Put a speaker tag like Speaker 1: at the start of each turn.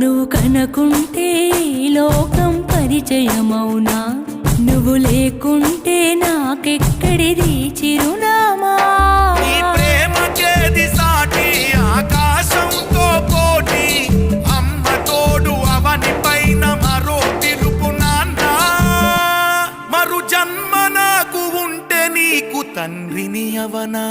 Speaker 1: నువ్వు కనకుంటే ఈ లోకం పరిచయమౌనా, నువ్వు లేకుంటే నాకెక్కడిది చిరునామా.
Speaker 2: నీ ప్రేమకేది సాటి, ఆకాశంతో పోటీ, అమ్మ తోడు అవని పైన మరో పిలుపు నాన్న. మరు జన్మ నాకు ఉంటే నీకు తండ్రిని అవనా.